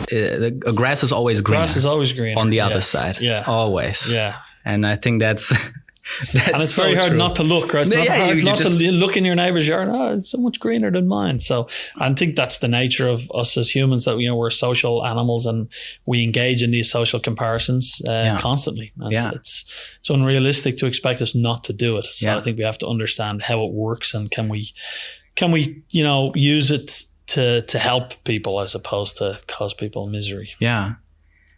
the grass is always greener. Grass is always greener on the other side. Yeah, always. Yeah, and I think that's and it's very hard not to look, right? It's not hard not to look in your neighbor's yard. Oh, it's so much greener than mine. So I think that's the nature of us as humans, that we're social animals and we engage in these social comparisons constantly. And it's unrealistic to expect us not to do it. So I think we have to understand how it works, and can we use it to help people as opposed to cause people misery. Yeah.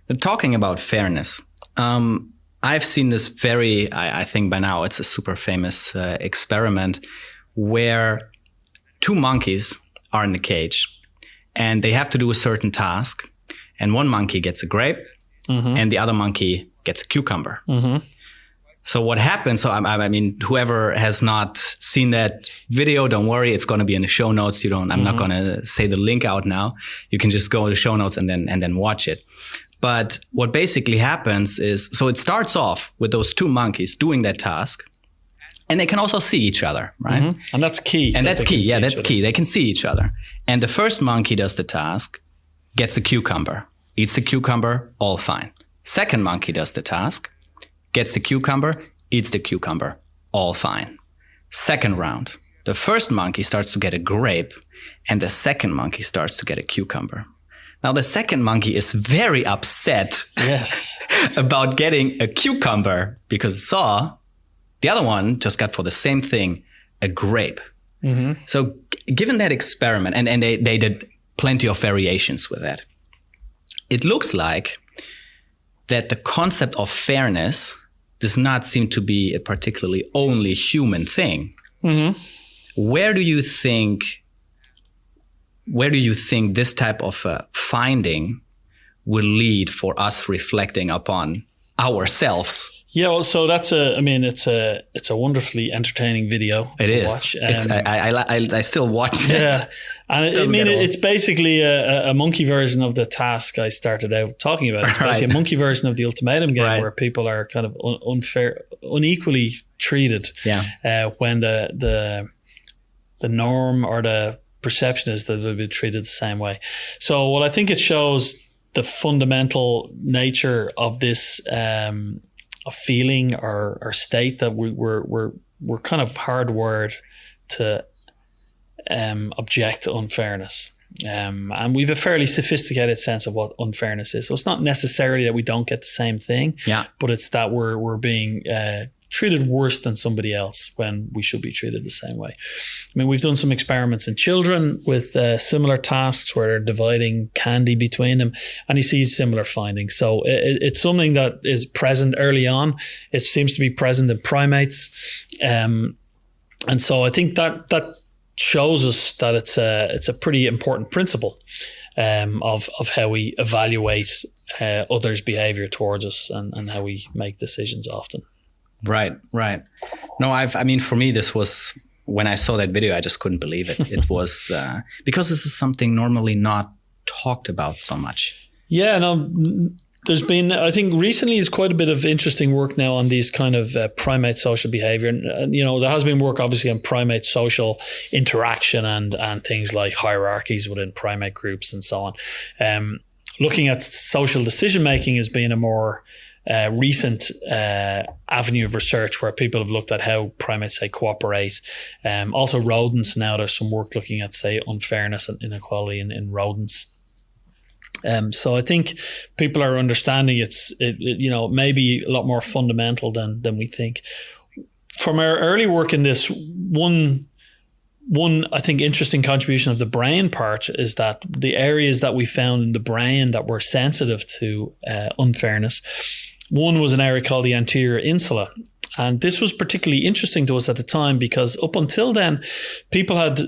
And talking about fairness, I've seen this I think by now it's a super famous experiment where two monkeys are in the cage and they have to do a certain task, and one monkey gets a grape and the other monkey gets a cucumber. So what happens, I mean, whoever has not seen that video, don't worry, it's going to be in the show notes. I'm not going to say the link out now. You can just go to the show notes and then watch it. But what basically happens is, so it starts off with those two monkeys doing that task, and they can also see each other, right? And that's key. And that's key. Yeah, that's key. They can see each other. And the first monkey does the task, gets a cucumber, eats the cucumber, all fine. Second monkey does the task, gets the cucumber, eats the cucumber, all fine. Second round, the first monkey starts to get a grape, and the second monkey starts to get a cucumber. Now, the second monkey is very upset about getting a cucumber because the other one just got for the same thing, a grape. So given that experiment, and they did plenty of variations with that, it looks like that the concept of fairness does not seem to be a particularly only human thing. Where do you think this type of finding will lead for us reflecting upon ourselves? Yeah, well, so it's a wonderfully entertaining video to watch. I still watch it. Yeah, and it's basically a monkey version of the task I started out talking about. It's basically a monkey version of the ultimatum game, where people are kind of unequally treated. When the norm or the perception is that they'll be treated the same way. So what I think it shows, the fundamental nature of this a feeling or state that we're kind of hardwired to object to unfairness. And we've a fairly sophisticated sense of what unfairness is. So it's not necessarily that we don't get the same thing, but it's that we're being treated worse than somebody else when we should be treated the same way. I mean, we've done some experiments in children with similar tasks where they're dividing candy between them, and you see similar findings. So it's something that is present early on. It seems to be present in primates. And so I think that shows us that it's a pretty important principle of how we evaluate others' behavior towards us and how we make decisions often. Right. No, for me, this was, when I saw that video, I just couldn't believe it. It was, because this is something normally not talked about so much. Yeah, no, there's been, I think recently there's quite a bit of interesting work now on these kind of primate social behavior. And, there has been work obviously on primate social interaction and things like hierarchies within primate groups and so on. Looking at social decision-making has been a more recent avenue of research where people have looked at how primates, say, cooperate. Also rodents now, there's some work looking at, say, unfairness and inequality in rodents. So I think people are understanding it maybe a lot more fundamental than we think. From our early work in this, one I think interesting contribution of the brain part is that the areas that we found in the brain that were sensitive to unfairness, one was an area called the anterior insula. And this was particularly interesting to us at the time because up until then, people had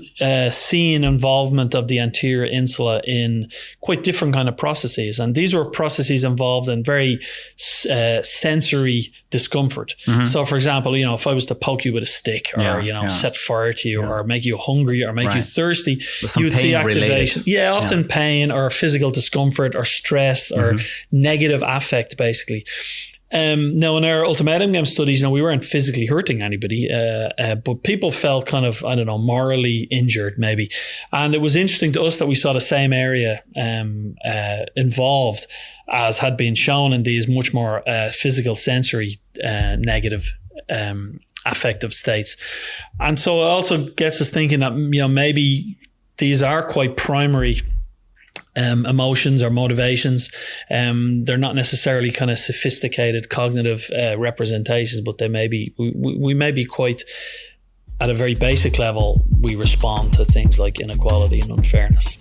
seen involvement of the anterior insula in quite different kind of processes. And these were processes involved in very sensory discomfort. So, for example, if I was to poke you with a stick or, set fire to you or make you hungry or make you thirsty, you would see activation. Often pain or physical discomfort or stress or negative affect, basically. Now, in our ultimatum game studies, we weren't physically hurting anybody, but people felt kind of, morally injured maybe. And it was interesting to us that we saw the same area involved as had been shown in these much more physical, sensory, negative affective states. And so it also gets us thinking that, maybe these are quite primary emotions or motivations. They're not necessarily kind of sophisticated cognitive representations, but they may be, we may be quite, at a very basic level, we respond to things like inequality and unfairness.